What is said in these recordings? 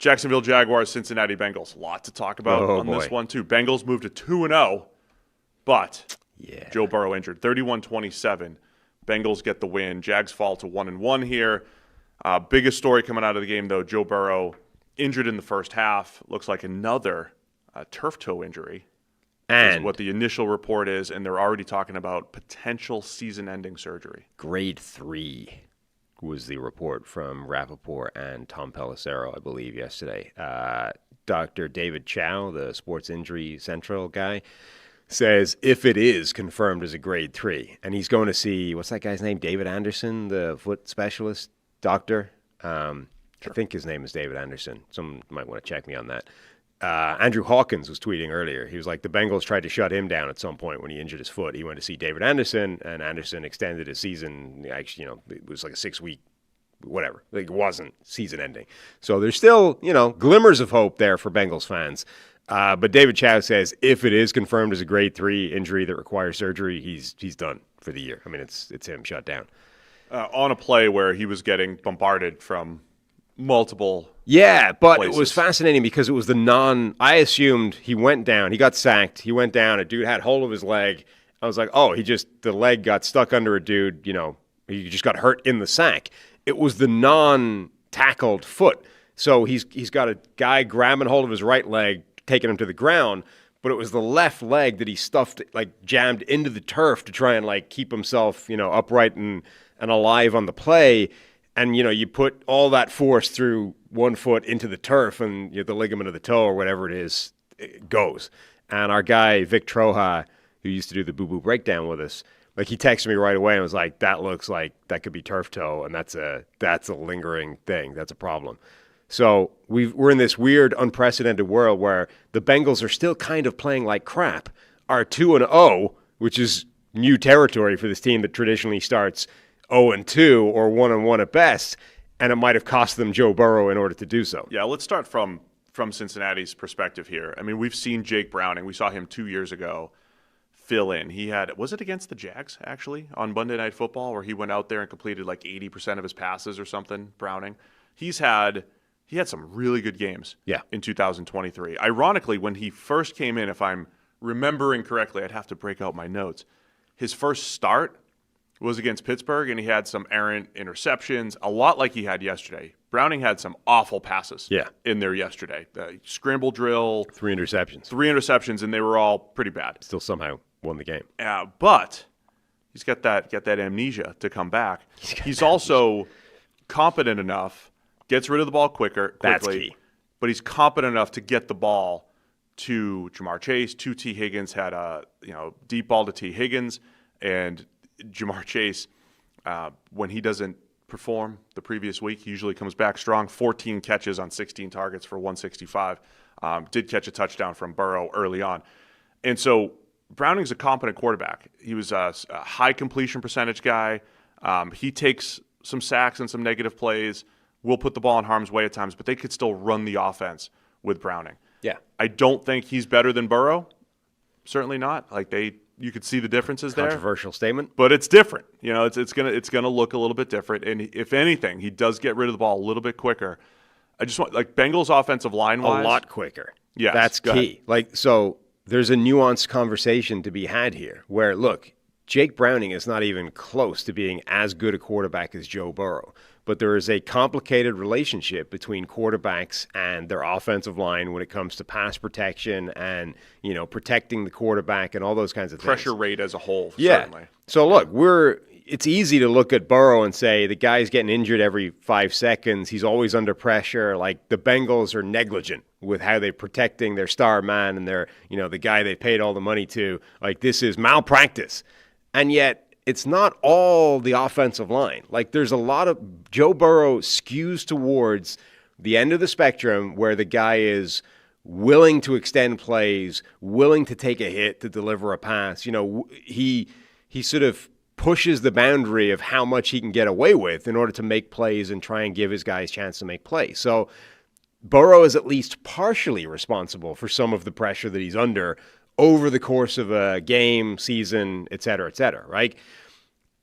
Jacksonville Jaguars, Cincinnati Bengals. A lot to talk about this one, too. Bengals moved to 2-0, but Joe Burrow injured. 31-27. Bengals get the win. Jags fall to 1-1 here. Biggest story coming out of the game, though, Joe Burrow injured in the first half. Looks like another turf toe injury. And is what the initial report is, and they're already talking about potential season-ending surgery. Grade 3 was the report from Rappaport and Tom Palazzolo, I believe, yesterday. Dr. David Chow, the Sports Injury Central guy, says if it is confirmed as a grade 3, and he's going to see, what's that guy's name, David Anderson, the foot specialist doctor? I think his name is David Anderson. Someone might want to check me on that. Andrew Hawkins was tweeting earlier. He was like, the Bengals tried to shut him down at some point when he injured his foot. He went to see David Anderson, and Anderson extended his season. Actually, it was like a 6-week, whatever. Like, it wasn't season-ending. So there's still, glimmers of hope there for Bengals fans. But David Chow says if it is confirmed as a grade 3 injury that requires surgery, he's done for the year. I mean, it's him shut down. On a play where he was getting bombarded from multiple but places. It was fascinating because it was I assumed he went down, he got sacked, he went down, a dude had hold of his leg. I was like, the leg got stuck under a dude, he just got hurt in the sack. It was the non-tackled foot. So he's got a guy grabbing hold of his right leg, taking him to the ground, but it was the left leg that he stuffed, jammed into the turf to try and keep himself, upright and alive on the play. And, you put all that force through one foot into the turf and the ligament of the toe or whatever it is, it goes. And our guy, Vic Troja, who used to do the boo-boo breakdown with us, he texted me right away and was like, that looks like that could be turf toe, and that's a lingering thing. That's a problem. So we're in this weird, unprecedented world where the Bengals are still kind of playing like crap, are 2-0, which is new territory for this team that traditionally starts 0-2 or 1-1 at best, and it might have cost them Joe Burrow in order to do so. Yeah, let's start from Cincinnati's perspective here. I mean, we've seen Jake Browning. We saw him 2 years ago fill in. Was it against the Jags, actually, on Monday Night Football, where he went out there and completed 80% of his passes or something, Browning? He had some really good games in 2023. Ironically, when he first came in, if I'm remembering correctly, I'd have to break out my notes, his first start was against Pittsburgh, and he had some errant interceptions, a lot like he had yesterday. Browning had some awful passes in there yesterday. The scramble drill. 3 interceptions. 3 interceptions, and they were all pretty bad. Still somehow won the game. But he's got that amnesia to come back. He's also competent enough, gets rid of the ball quickly. That's key. But he's competent enough to get the ball to Jamar Chase, to T. Higgins, had a deep ball to T. Higgins, and Jamar Chase, when he doesn't perform the previous week, he usually comes back strong. 14 catches on 16 targets for 165. Did catch a touchdown from Burrow early on. And so Browning's a competent quarterback. He was a high completion percentage guy. He takes some sacks and some negative plays, will put the ball in harm's way at times, but they could still run the offense with Browning. Yeah. I don't think he's better than Burrow. Certainly not. You could see the differengces there. Controversial statement, but it's different. It's gonna look a little bit different. And if anything, he does get rid of the ball a little bit quicker. I just want Bengals offensive line wise, a lot quicker. Yeah, that's key. So there's a nuanced conversation to be had here. Where look, Jake Browning is not even close to being as good a quarterback as Joe Burrow. But there is a complicated relationship between quarterbacks and their offensive line when it comes to pass protection and, protecting the quarterback and all those kinds of things. Pressure rate as a whole, certainly. So, look, it's easy to look at Burrow and say the guy's getting injured every 5 seconds. He's always under pressure. The Bengals are negligent with how they're protecting their star man and their, the guy they paid all the money to. This is malpractice. And yet, it's not all the offensive line. There's a lot of Joe Burrow skews towards the end of the spectrum where the guy is willing to extend plays, willing to take a hit to deliver a pass. He sort of pushes the boundary of how much he can get away with in order to make plays and try and give his guys a chance to make plays. So Burrow is at least partially responsible for some of the pressure that he's under over the course of a game, season, et cetera, right?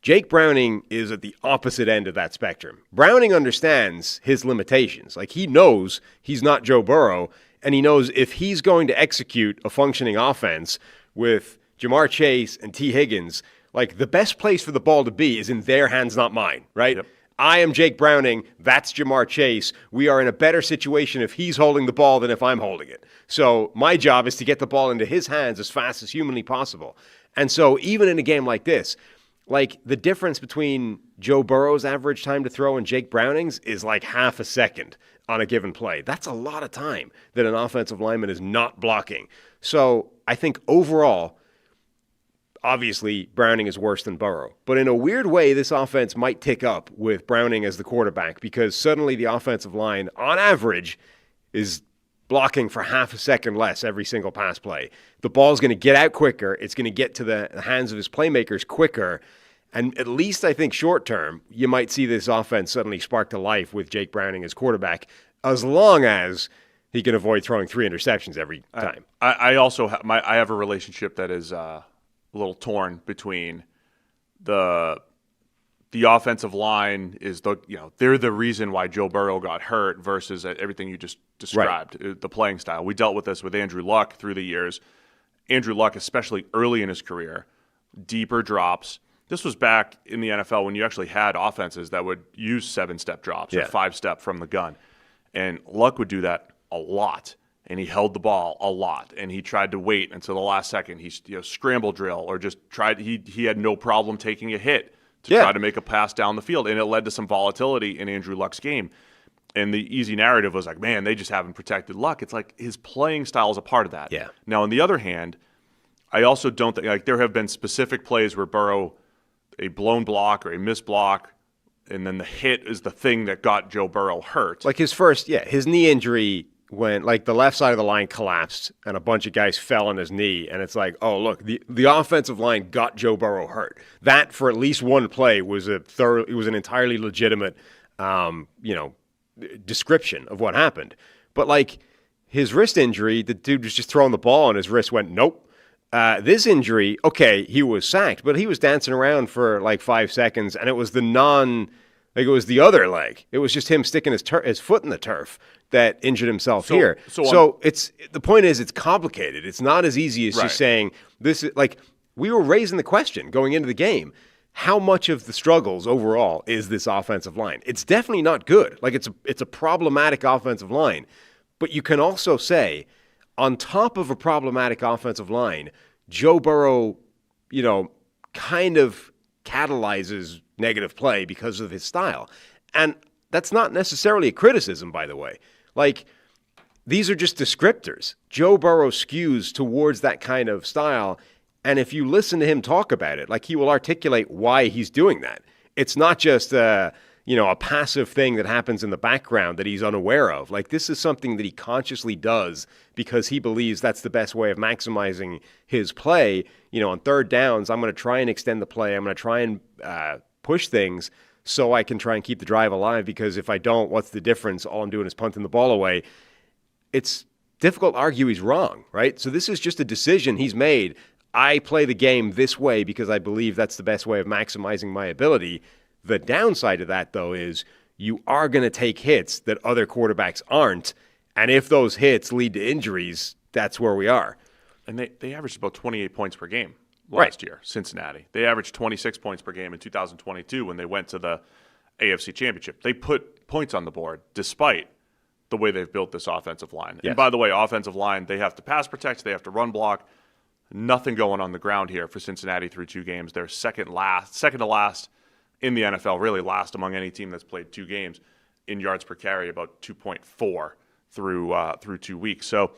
Jake Browning is at the opposite end of that spectrum. Browning understands his limitations. Like, he knows he's not Joe Burrow, and he knows if he's going to execute a functioning offense with Jamar Chase and T. Higgins, like, the best place for the ball to be is in their hands, not mine, right? Yep. I am Jake Browning. That's Jamar Chase. We are in a better situation if he's holding the ball than if I'm holding it. So my job is to get the ball into his hands as fast as humanly possible. And so even in a game like this, like, the difference between Joe Burrow's average time to throw and Jake Browning's is like half a second on a given play. That's a lot of time that an offensive lineman is not blocking. So I think overall, obviously, Browning is worse than Burrow. But in a weird way, this offense might tick up with Browning as the quarterback because suddenly the offensive line, on average, is blocking for half a second less every single pass play. The ball's going to get out quicker. It's going to get to the hands of his playmakers quicker. And at least I think short term, you might see this offense suddenly spark to life with Jake Browning as quarterback, as long as he can avoid throwing 3 interceptions every time. I also I have a relationship that is a little torn between the offensive line is they're the reason why Joe Burrow got hurt versus everything you just described, right. The playing style. We dealt with this with Andrew Luck through the years. Andrew Luck, especially early in his career, deeper drops. This was back in the NFL when you actually had offenses that would use 7-step drops or 5-step from the gun. And Luck would do that a lot. And he held the ball a lot. And he tried to wait until the last second. He scramble drill or just tried. He had no problem taking a hit to try to make a pass down the field. And it led to some volatility in Andrew Luck's game. And the easy narrative was like, man, they just haven't protected Luck. It's like his playing style is a part of that. Yeah. Now, on the other hand, I also don't think, like, there have been specific plays where Burrow, a blown block or a missed block, and then the hit is the thing that got Joe Burrow hurt. Like his knee injury when, like, the left side of the line collapsed and a bunch of guys fell on his knee, and it's like, oh, look, the offensive line got Joe Burrow hurt. That, for at least one play, was an entirely legitimate, description of what happened. But, like, his wrist injury, the dude was just throwing the ball and his wrist went, nope. This injury, okay, he was sacked, but he was dancing around for like 5 seconds, and it was it was the other leg. It was just him sticking his foot in the turf that injured himself here. So the point is, it's complicated. It's not as easy as just saying this. Like, we were raising the question going into the game: how much of the struggles overall is this offensive line? It's definitely not good. Like, it's a problematic offensive line, but you can also say, on top of a problematic offensive line, Joe Burrow, kind of catalyzes negative play because of his style. And that's not necessarily a criticism, by the way. Like, these are just descriptors. Joe Burrow skews towards that kind of style, and if you listen to him talk about it, like, he will articulate why he's doing that. It's not just a passive thing that happens in the background that he's unaware of. Like, this is something that he consciously does because he believes that's the best way of maximizing his play. On third downs, I'm going to try and extend the play. I'm going to try and push things so I can try and keep the drive alive, because if I don't, what's the difference? All I'm doing is punting the ball away. It's difficult to argue he's wrong, right? So this is just a decision he's made. I play the game this way because I believe that's the best way of maximizing my ability. The downside of that, though, is you are going to take hits that other quarterbacks aren't, and if those hits lead to injuries, that's where we are. And they averaged about 28 points per game last year, Cincinnati. They averaged 26 points per game in 2022 when they went to the AFC Championship. They put points on the board despite the way they've built this offensive line. Yes. And by the way, offensive line, they have to pass protect, they have to run block. Nothing going on the ground here for Cincinnati through 2 games. They're second to last in the NFL, really last among any team that's played 2 games in yards per carry, about 2.4 through 2 weeks. So,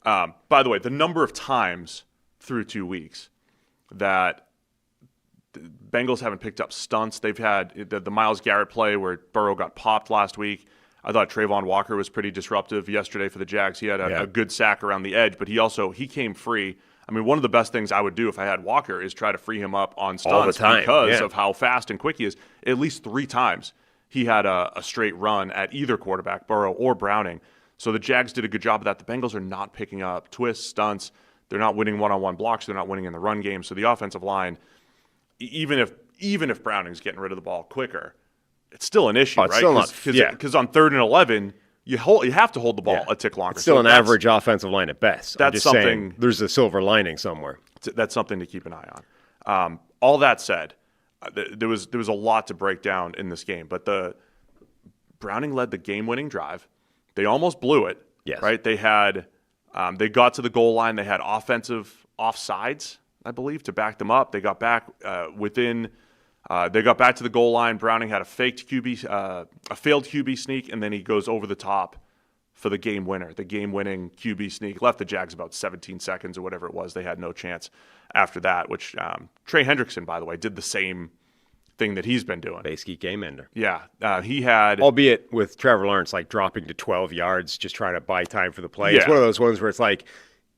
by the way, the number of times through 2 weeks that the Bengals haven't picked up stunts. They've had the Myles Garrett play where Burrow got popped last week. I thought Trayvon Walker was pretty disruptive yesterday for the Jags. He had a good sack around the edge, but he came free. I mean, one of the best things I would do if I had Walker is try to free him up on stunts all the time, because of how fast and quick he is. At least 3 times he had a straight run at either quarterback, Burrow or Browning. So the Jags did a good job of that. The Bengals are not picking up twists, stunts. They're not winning one-on-one blocks. They're not winning in the run game. So the offensive line, even even if Browning's getting rid of the ball quicker, it's still an issue, it's right? still not, Because on 3rd and 11, you have to hold the ball a tick longer. It's still an average offensive line at best. That's I'm just something. saying, there's a silver lining somewhere. That's something to keep an eye on. All that said, there was a lot to break down in this game, but Browning led the game-winning drive. They almost blew it. Yes. Right. They got to the goal line. They had offensive offsides, I believe, to back them up. They got back They got back to the goal line. Browning had a failed QB sneak, and then he goes over the top for the game winner. The game-winning QB sneak left the Jags about 17 seconds or whatever it was. They had no chance after that, which Trey Hendrickson, by the way, did the same thing that he's been doing. Basically game ender. Yeah. He had... Albeit with Trevor Lawrence, like dropping to 12 yards, just trying to buy time for the play. Yeah. It's one of those ones where it's like,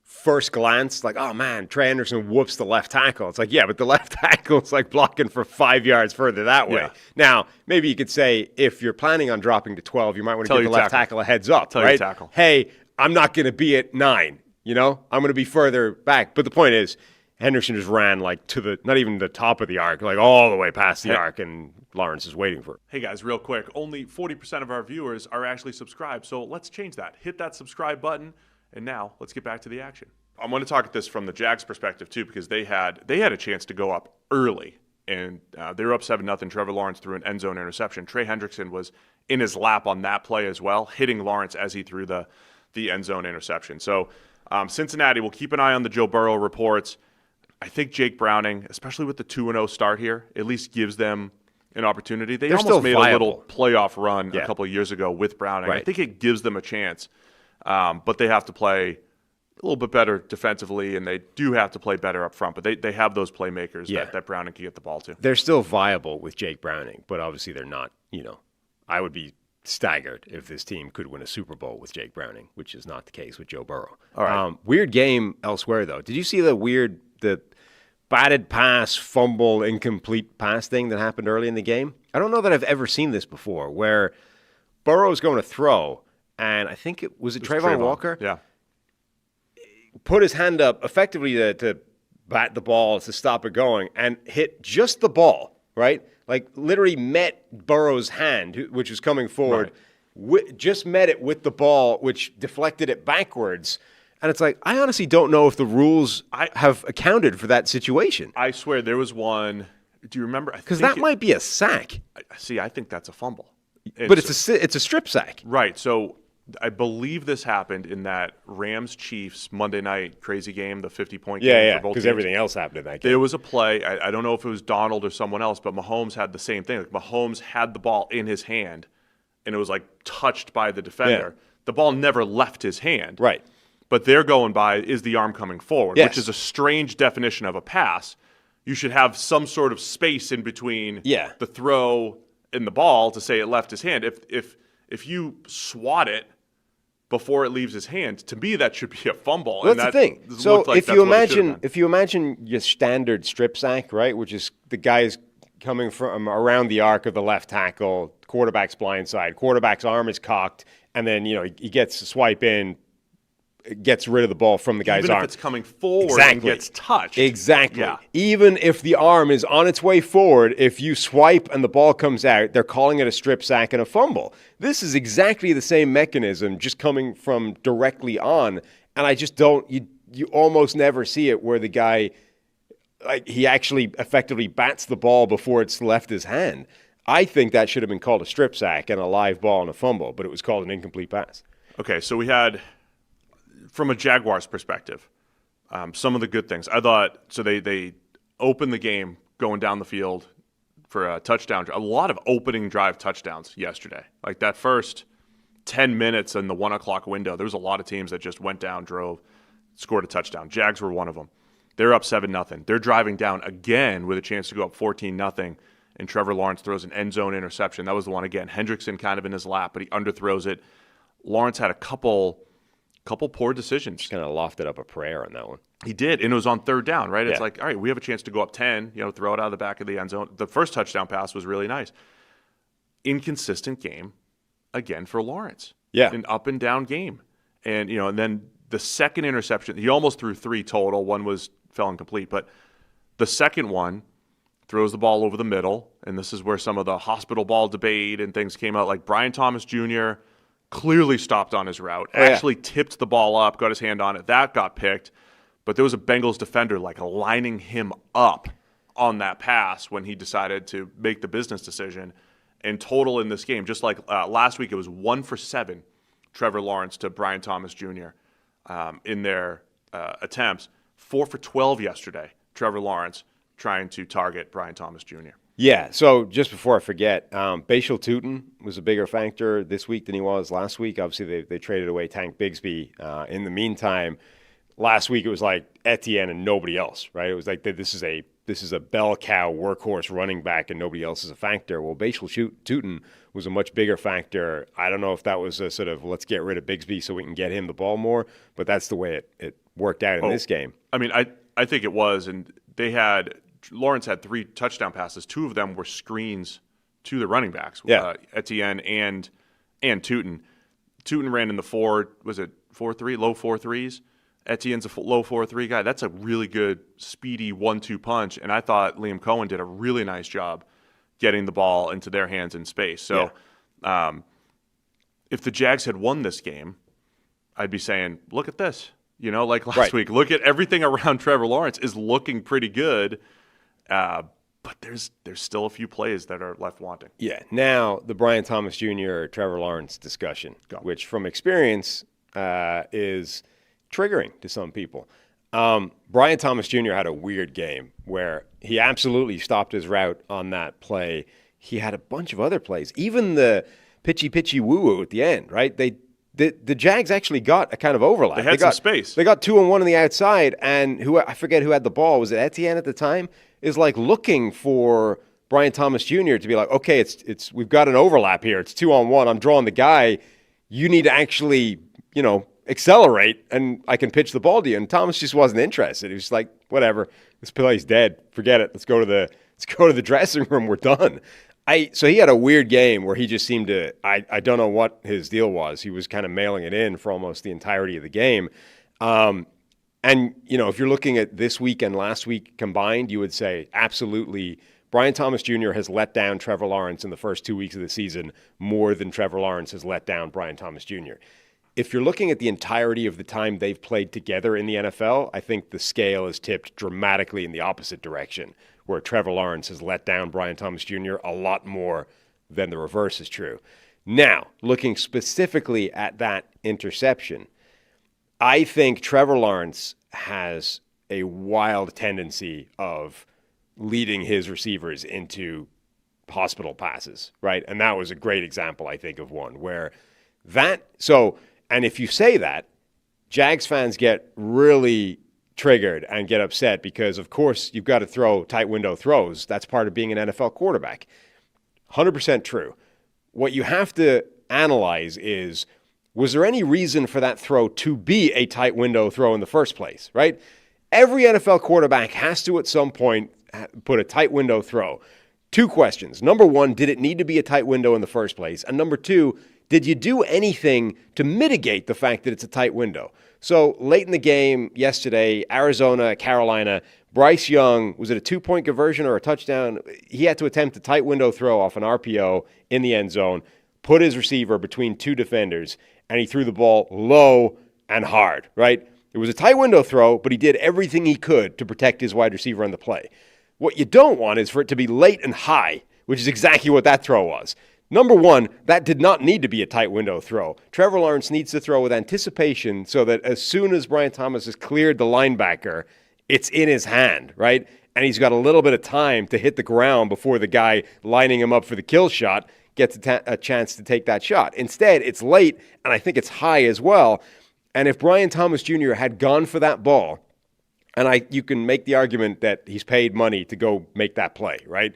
first glance, like, oh man, Trey Anderson whoops the left tackle. It's like, yeah, but the left tackle is like blocking for 5 yards further that way. Yeah. Now, maybe you could say if you're planning on dropping to 12, you might want to give the left tackle a heads up, Tell right? your tackle. Hey, I'm not going to be at 9, I'm going to be further back. But the point is, Henderson just ran like to not even the top of the arc, like all the way past the arc, and Lawrence is waiting for it. Hey guys, real quick, only 40% of our viewers are actually subscribed, so let's change that. Hit that subscribe button, and now let's get back to the action. I'm going to talk at this from the Jags' perspective too, because they had a chance to go up early, and they were up 7-0. Trevor Lawrence threw an end zone interception. Trey Hendrickson was in his lap on that play as well, hitting Lawrence as he threw the end zone interception. So Cincinnati will keep an eye on the Joe Burrow reports. I think Jake Browning, especially with the 2-0 start here, at least gives them an opportunity. They're almost still made viable. a little playoff run a couple of years ago with Browning. Right. I think it gives them a chance, but they have to play a little bit better defensively, and they do have to play better up front. But they have those playmakers that Browning can get the ball to. They're still viable with Jake Browning, but obviously they're not, I would be staggered if this team could win a Super Bowl with Jake Browning, which is not the case with Joe Burrow. All right. Weird game elsewhere, though. Did you see the batted pass, fumble, incomplete pass thing that happened early in the game? I don't know that I've ever seen this before, where Burrow's going to throw, and I think it was Trayvon Walker? Yeah. Put his hand up effectively to bat the ball to stop it going and hit just the ball, right? Like literally met Burrow's hand, which was coming forward, just met it with the ball, which deflected it backwards. And it's like, I honestly don't know if the rules have accounted for that situation. I swear there was one. Do you remember? Because that might be a sack. I think that's a fumble. But it's a strip sack. Right. So I believe this happened in that Rams-Chiefs Monday night crazy game, the 50-point game for both because teams. everything else happened in that game. There was a play. I don't know if it was Donald or someone else, but Mahomes had the same thing. Like Mahomes had the ball in his hand, and it was like touched by the defender. Yeah. The ball never left his hand. Right. But they're going by, is the arm coming forward, Yes. which is a strange definition of a pass. You should have some sort of space in between the throw and the ball to say it left his hand. If you swat it before it leaves his hand, to me that should be a fumble. Well, that's the thing. So if you imagine your standard strip sack, right, which is the guy's coming from around the arc of the left tackle, quarterback's blind side, quarterback's arm is cocked, and then he gets to swipe in, gets rid of the ball from the guy's arm. Even if it's coming forward and gets touched. Exactly. Yeah. Even if the arm is on its way forward, if you swipe and the ball comes out, they're calling it a strip sack and a fumble. This is exactly the same mechanism, just coming from directly on. And I just don't, you almost never see it where the guy, like, he actually effectively bats the ball before it's left his hand. I think that should have been called a strip sack and a live ball and a fumble, but it was called an incomplete pass. Okay, so we had, from a Jaguars perspective, some of the good things. I thought, so they opened the game going down the field for a touchdown. A lot of opening drive touchdowns yesterday. Like that first 10 minutes in the 1 o'clock window, there was a lot of teams that just went down, drove, scored a touchdown. Jags were one of them. They're up 7-0. They're driving down again with a chance to go up 14-0, and Trevor Lawrence throws an end zone interception. That was the one again. Hendrickson kind of in his lap, but he underthrows it. Lawrence had a couple poor decisions. Just kind of lofted up a prayer on that one. He did, and it was on 3rd down, right? Yeah. It's like, all right, we have a chance to go up 10, throw it out of the back of the end zone. The first touchdown pass was really nice. Inconsistent game, again, for Lawrence. Yeah. An up and down game. And, and then the second interception, he almost threw 3 total. One fell incomplete, but the second one, throws the ball over the middle, and this is where some of the hospital ball debate and things came out. Like Brian Thomas Jr. clearly stopped on his route, actually tipped the ball up, got his hand on it. That got picked, but there was a Bengals defender like lining him up on that pass when he decided to make the business decision. In total in this game, just like last week, it was 1 for 7, Trevor Lawrence to Brian Thomas Jr. In their attempts. 4 for 12 yesterday, Trevor Lawrence trying to target Brian Thomas Jr. Yeah, so just before I forget, Bashal Tutin was a bigger factor this week than he was last week. Obviously, they traded away Tank Bigsby. In the meantime, last week it was like Etienne and nobody else, right? It was like this is a bell cow workhorse running back and nobody else is a factor. Well, Bashal Tutin was a much bigger factor. I don't know if that was a sort of let's get rid of Bigsby so we can get him the ball more, but that's the way it worked out in this game. I mean, I think it was, and Lawrence had 3 touchdown passes. 2 of them were screens to the running backs, Etienne and Tutin. Tutin ran in the 4-3, low 4-3s. Etienne's a low 4-3 guy. That's a really good, speedy 1-2 punch, and I thought Liam Cohen did a really nice job getting the ball into their hands in space. So if the Jags had won this game, I'd be saying, look at this. Like last week, look at everything around Trevor Lawrence is looking pretty good, but there's still a few plays that are left wanting. Yeah. Now, the Brian Thomas Jr., Trevor Lawrence discussion, which from experience is triggering to some people. Brian Thomas Jr. had a weird game where he absolutely stopped his route on that play. He had a bunch of other plays, even the pitchy woo-woo at the end, right? The Jags actually got a kind of overlap. They had some space. They got 2-on-1 on the outside, and I forget who had the ball. Was it Etienne at the time? Is like looking for Brian Thomas Jr. to be like, okay, we've got an overlap here. It's 2-on-1. I'm drawing the guy. You need to actually, accelerate, and I can pitch the ball to you. And Thomas just wasn't interested. He was like, whatever, this play's dead. Forget it. Let's go to the dressing room. We're done. So he had a weird game where he just seemed to, I don't know what his deal was. He was kind of mailing it in for almost the entirety of the game. And, if you're looking at this week and last week combined, you would say absolutely Brian Thomas Jr. has let down Trevor Lawrence in the first 2 weeks of the season more than Trevor Lawrence has let down Brian Thomas Jr. If you're looking at the entirety of the time they've played together in the NFL, I think the scale is tipped dramatically in the opposite direction, where Trevor Lawrence has let down Brian Thomas Jr. a lot more than the reverse is true. Now, looking specifically at that interception, I think Trevor Lawrence has a wild tendency of leading his receivers into hospital passes, right? And that was a great example, I think, of one where and if you say that, Jags fans get really triggered and get upset because, of course, you've got to throw tight window throws. That's part of being an NFL quarterback. 100% true. What you have to analyze is, was there any reason for that throw to be a tight window throw in the first place, right? Every NFL quarterback has to, at some point, put a tight window throw. 2 questions. Number 1, did it need to be a tight window in the first place? And number 2, did you do anything to mitigate the fact that it's a tight window? So late in the game yesterday, Arizona, Carolina, Bryce Young, was it a 2-point conversion or a touchdown? He had to attempt a tight window throw off an RPO in the end zone, put his receiver between 2 defenders, and he threw the ball low and hard, right? It was a tight window throw, but he did everything he could to protect his wide receiver on the play. What you don't want is for it to be late and high, which is exactly what that throw was. Number 1, that did not need to be a tight window throw. Trevor Lawrence needs to throw with anticipation so that as soon as Brian Thomas has cleared the linebacker, it's in his hand, right? And he's got a little bit of time to hit the ground before the guy lining him up for the kill shot gets a chance to take that shot. Instead, it's late, and I think it's high as well. And if Brian Thomas Jr. had gone for that ball, and you can make the argument that he's paid money to go make that play, right?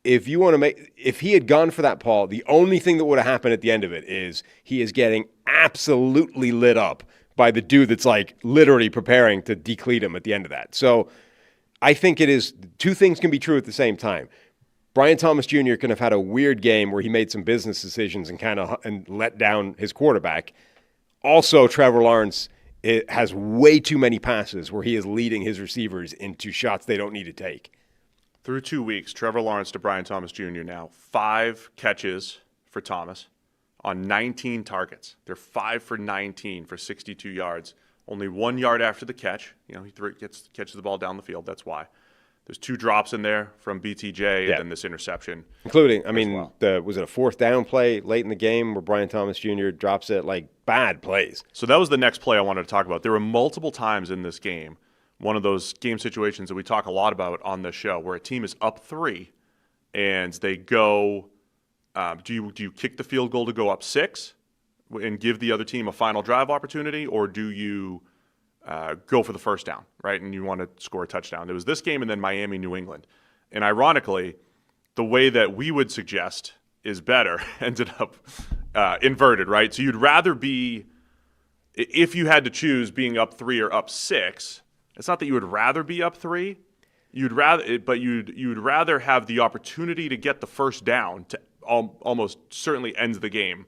If he had gone for that ball, the only thing that would have happened at the end of it is he is getting absolutely lit up by the dude that's like literally preparing to decleat him at the end of that. So I think it is 2 things can be true at the same time. Brian Thomas Jr. can have had a weird game where he made some business decisions and let down his quarterback. Also, Trevor Lawrence has way too many passes where he is leading his receivers into shots they don't need to take. Through 2 weeks, Trevor Lawrence to Brian Thomas Jr. now 5 catches for Thomas on 19 targets. They're 5 for 19 for 62 yards. Only 1 yard after the catch. He catches the ball down the field. That's why. There's 2 drops in there from BTJ and then this interception. Including, was it a 4th down play late in the game where Brian Thomas Jr. drops it? Like, bad plays. So that was the next play I wanted to talk about. There were multiple times in this game, one of those game situations that we talk a lot about on this show, where a team is up 3 and they go, do you kick the field goal to go up 6 and give the other team a final drive opportunity, or do you go for the first down, right? And you want to score a touchdown. There was this game and then Miami, New England. And ironically, the way that we would suggest is better ended up inverted, right? So you'd rather be, if you had to choose being up 3 or up 6, it's not that you would rather be up 3, you'd rather have the opportunity to get the first down to almost certainly ends the game,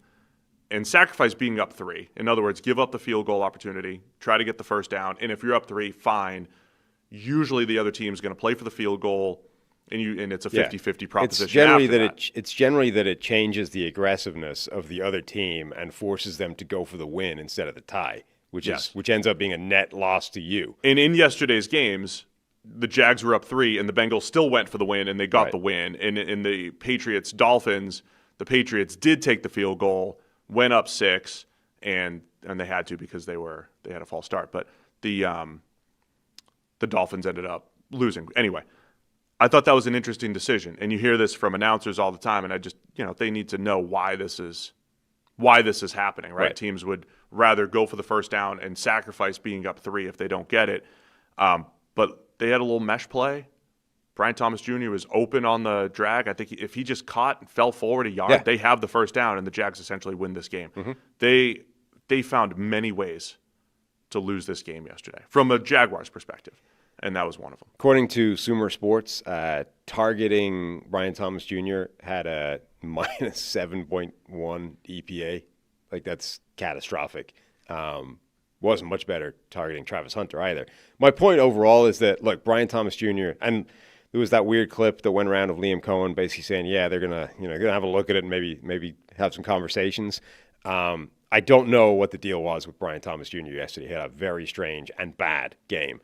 and sacrifice being up 3. In other words, give up the field goal opportunity, try to get the first down, and if you're up 3, fine. Usually the other team's going to play for the field goal, and it's a 50-50 proposition. It's generally that it changes the aggressiveness of the other team and forces them to go for the win instead of the tie, which ends up being a net loss to you. And in yesterday's games, the Jags were up 3, and the Bengals still went for the win, and they got the win. And in the Patriots-Dolphins, the Patriots did take the field goal, went up 6, and they had to because they had a false start. But the Dolphins ended up losing. Anyway, I thought that was an interesting decision. And you hear this from announcers all the time, and I just, they need to know why this is happening, right? Teams would rather go for the first down and sacrifice being up 3 if they don't get it. But they had a little mesh play. Brian Thomas Jr. was open on the drag. I think if he just caught and fell forward a yard, they have the first down, and the Jags essentially win this game. Mm-hmm. They found many ways to lose this game yesterday from a Jaguars perspective, and that was one of them. According to Sumer Sports, targeting Brian Thomas Jr. had a minus 7.1 EPA. Like, that's catastrophic. Wasn't much better targeting Travis Hunter either. My point overall is that, look, Brian Thomas Jr., and there was that weird clip that went around of Liam Cohen basically saying, they're gonna have a look at it and maybe have some conversations. I don't know what the deal was with Brian Thomas Jr. yesterday. He had a very strange and bad game.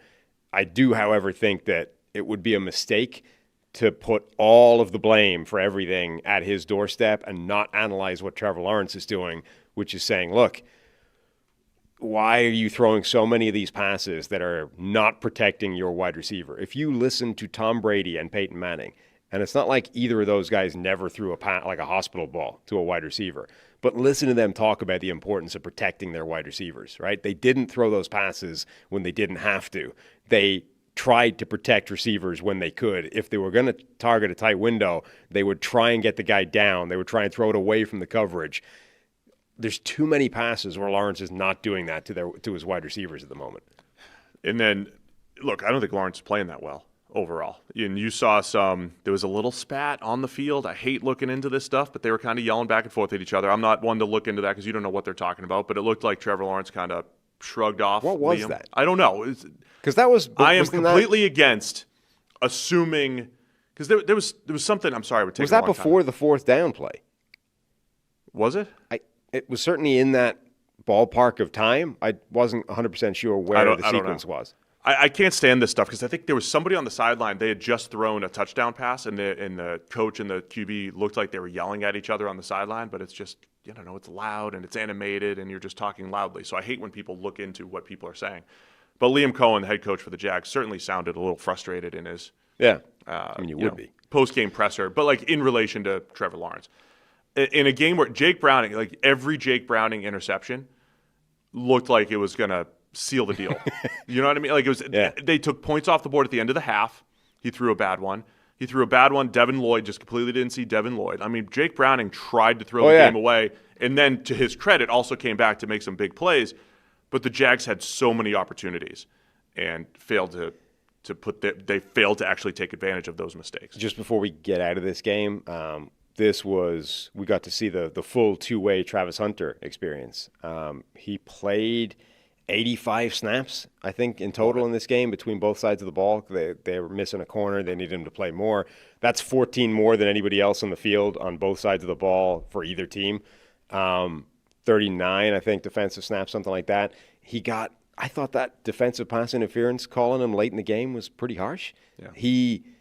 I do, however, think that it would be a mistake to put all of the blame for everything at his doorstep and not analyze what Trevor Lawrence is doing, which is saying, look, why are you throwing so many of these passes that are not protecting your wide receiver? If you listen to Tom Brady and Peyton Manning, and it's not like either of those guys never threw a hospital ball to a wide receiver, but listen to them talk about the importance of protecting their wide receivers, right? They didn't throw those passes when they didn't have to. They tried to protect receivers when they could. If they were going to target a tight window, they would try and get the guy down. They would try and throw it away from the coverage. There's too many passes where Lawrence is not doing that to his wide receivers at the moment. And then, look, I don't think Lawrence is playing that well overall. And you saw there was a little spat on the field. I hate looking into this stuff, but they were kind of yelling back and forth at each other. I'm not one to look into that because you don't know what they're talking about, but it looked like Trevor Lawrence kind of shrugged off. What was Liam. that? I don't know. Because that was. I am completely against assuming, because there was something. I'm sorry, it would take. Was that before the 4th down play? Was it? It was certainly in that ballpark of time. I wasn't 100% sure where the sequence was. I can't stand this stuff because I think there was somebody on the sideline. They had just thrown a touchdown pass, and the coach and the QB looked like they were yelling at each other on the sideline. But it's just, it's loud and it's animated, and you're just talking loudly. So I hate when people look into what people are saying. But Liam Cohen, the head coach for the Jags, certainly sounded a little frustrated in his you would be post-game presser, but like in relation to Trevor Lawrence. In a game where Jake Browning, like every Jake Browning interception looked like it was going to seal the deal. You know what I mean? Like they took points off the board at the end of the half. He threw a bad one. Devin Lloyd just completely didn't see Devin Lloyd. I mean, Jake Browning tried to throw the game away, and then to his credit, also came back to make some big plays. But the Jags had so many opportunities and failed they failed to actually take advantage of those mistakes. Just before we get out of this game, we got to see the full two-way Travis Hunter experience. He played 85 snaps, I think, in total in this game between both sides of the ball. They were missing a corner. They needed him to play more. That's 14 more than anybody else on the field on both sides of the ball for either team. 39, I think, defensive snaps, something like that. I thought that defensive pass interference calling him late in the game was pretty harsh. Yeah.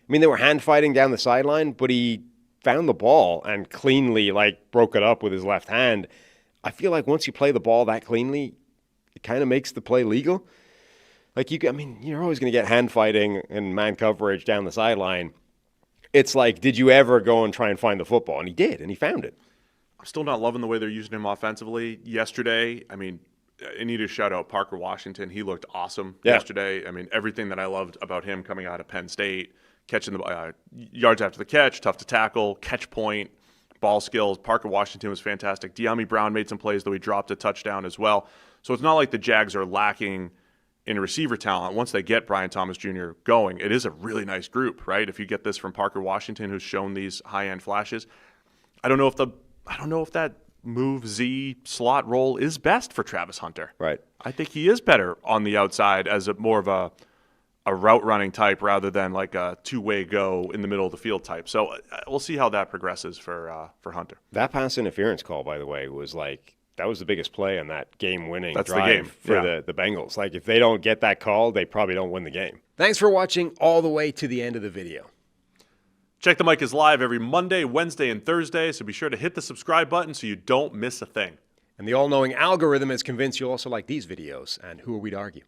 They were hand fighting down the sideline, but he found the ball and cleanly, broke it up with his left hand. I feel like once you play the ball that cleanly, it kind of makes the play legal. You're always going to get hand fighting and man coverage down the sideline. It's like, did you ever go and try and find the football? And he did, and he found it. I'm still not loving the way they're using him offensively. Yesterday, I need to shout out Parker Washington. He looked awesome yesterday. Everything that I loved about him coming out of Penn State, catching the yards after the catch, tough to tackle, catch point, ball skills. Parker Washington was fantastic. De'Ami Brown made some plays, though he dropped a touchdown as well. So it's not like the Jags are lacking in receiver talent. Once they get Brian Thomas Jr. going, it is a really nice group, right? If you get this from Parker Washington, who's shown these high-end flashes, I don't know if that move Z slot role is best for Travis Hunter. Right. I think he is better on the outside as more of a route running type rather than like a two-way go in the middle of the field type. So we'll see how that progresses for Hunter. That pass interference call, by the way, was that was the biggest play on that game-winning drive the game. for the Bengals. If they don't get that call, they probably don't win the game. Thanks for watching all the way to the end of the video. Check the Mic is live every Monday, Wednesday, and Thursday, so be sure to hit the subscribe button so you don't miss a thing. And the all-knowing algorithm is convinced you'll also like these videos, and who are we to argue?